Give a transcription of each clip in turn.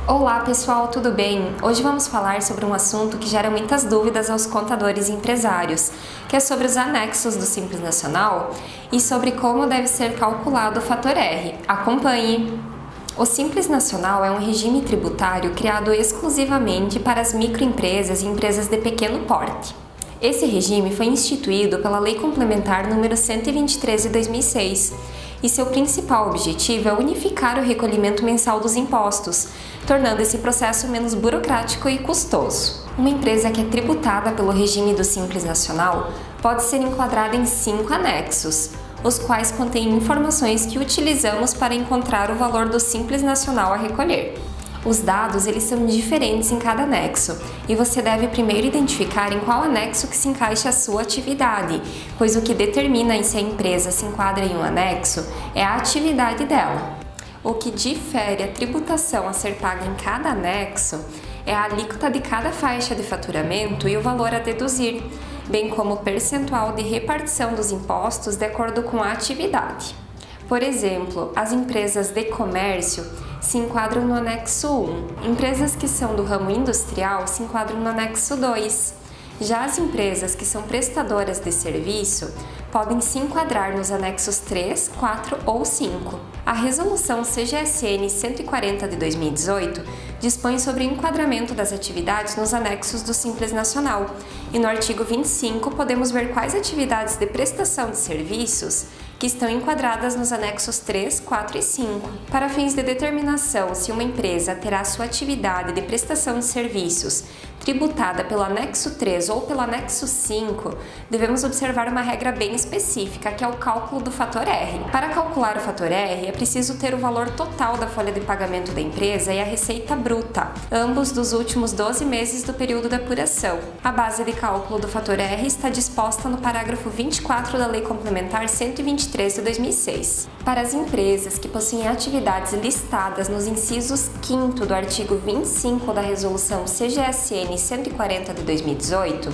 Olá pessoal, tudo bem? Hoje vamos falar sobre um assunto que gera muitas dúvidas aos contadores e empresários, que é sobre os anexos do Simples Nacional e sobre como deve ser calculado o fator R. Acompanhe! O Simples Nacional é um regime tributário criado exclusivamente para as microempresas e empresas de pequeno porte. Esse regime foi instituído pela Lei Complementar nº 123 de 2006 e seu principal objetivo é unificar o recolhimento mensal dos impostos, tornando esse processo menos burocrático e custoso. Uma empresa que é tributada pelo regime do Simples Nacional pode ser enquadrada em 5 anexos, os quais contêm informações que utilizamos para encontrar o valor do Simples Nacional a recolher. Os dados eles são diferentes em cada anexo e você deve primeiro identificar em qual anexo que se encaixa a sua atividade, pois o que determina se a empresa se enquadra em um anexo é a atividade dela. O que difere a tributação a ser paga em cada anexo é a alíquota de cada faixa de faturamento e o valor a deduzir, bem como o percentual de repartição dos impostos de acordo com a atividade. Por exemplo, as empresas de comércio se enquadram no anexo 1, empresas que são do ramo industrial se enquadram no anexo 2. Já as empresas que são prestadoras de serviço podem se enquadrar nos anexos 3, 4 ou 5. A Resolução CGSN 140 de 2018 dispõe sobre o enquadramento das atividades nos anexos do Simples Nacional, e no artigo 25 podemos ver quais atividades de prestação de serviços que estão enquadradas nos anexos 3, 4 e 5. Para fins de determinação se uma empresa terá sua atividade de prestação de serviços tributada pelo anexo 3 ou pelo anexo 5, devemos observar uma regra bem específica, que é o cálculo do fator R. Para calcular o fator R, é preciso ter o valor total da folha de pagamento da empresa e a receita bruta, ambos dos últimos 12 meses do período de apuração. A base de cálculo do fator R está disposta no parágrafo 24 da Lei Complementar 123 de 2006. Para as empresas que possuem atividades listadas nos incisos 5º do artigo 25 da Resolução CGSN 140 de 2018,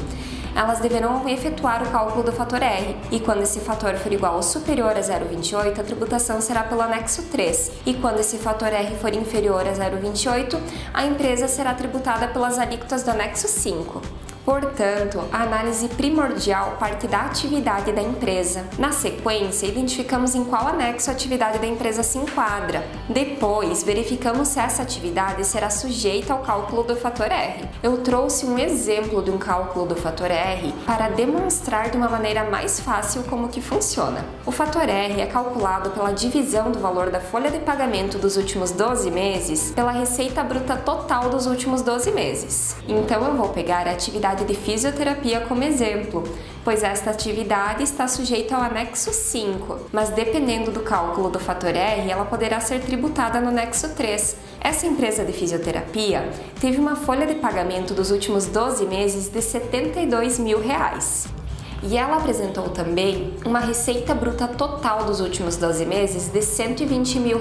elas deverão efetuar o cálculo do fator R, e quando esse fator for igual ou superior a 0,28, a tributação será pelo anexo 3, e quando esse fator R for inferior a 0,28, a empresa será tributada pelas alíquotas do anexo 5. Portanto, a análise primordial parte da atividade da empresa. Na sequência, identificamos em qual anexo a atividade da empresa se enquadra. Depois, verificamos se essa atividade será sujeita ao cálculo do fator R. Eu trouxe um exemplo de um cálculo do fator R para demonstrar de uma maneira mais fácil como que funciona. O fator R é calculado pela divisão do valor da folha de pagamento dos últimos 12 meses pela receita bruta total dos últimos 12 meses. Então, eu vou pegar a atividade de fisioterapia como exemplo, pois esta atividade está sujeita ao anexo 5, mas dependendo do cálculo do fator R, ela poderá ser tributada no anexo 3. Essa empresa de fisioterapia teve uma folha de pagamento dos últimos 12 meses de R$ 72 mil. E ela apresentou também uma receita bruta total dos últimos 12 meses de R$ 120 mil.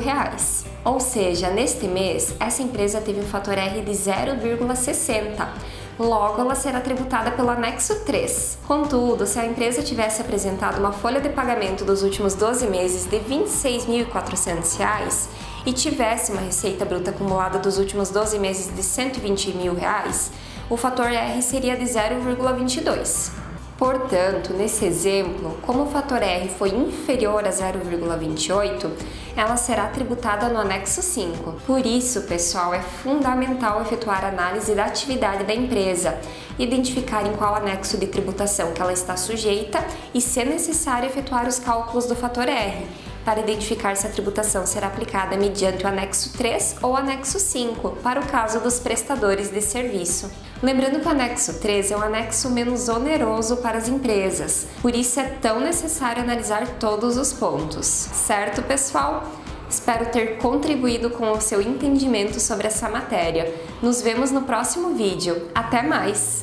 Ou seja, neste mês, essa empresa teve um fator R de 0,60. Logo, ela será tributada pelo anexo 3. Contudo, se a empresa tivesse apresentado uma folha de pagamento dos últimos 12 meses de R$ 26.400 e tivesse uma receita bruta acumulada dos últimos 12 meses de R$ 120 mil, o fator R seria de 0,22. Portanto, nesse exemplo, como o fator R foi inferior a 0,28, ela será tributada no anexo 5. Por isso, pessoal, é fundamental efetuar a análise da atividade da empresa, identificar em qual anexo de tributação que ela está sujeita e, se necessário, efetuar os cálculos do fator R, para identificar se a tributação será aplicada mediante o anexo 3 ou anexo 5, para o caso dos prestadores de serviço. Lembrando que o anexo 3 é um anexo menos oneroso para as empresas, por isso é tão necessário analisar todos os pontos. Certo, pessoal? Espero ter contribuído com o seu entendimento sobre essa matéria. Nos vemos no próximo vídeo. Até mais!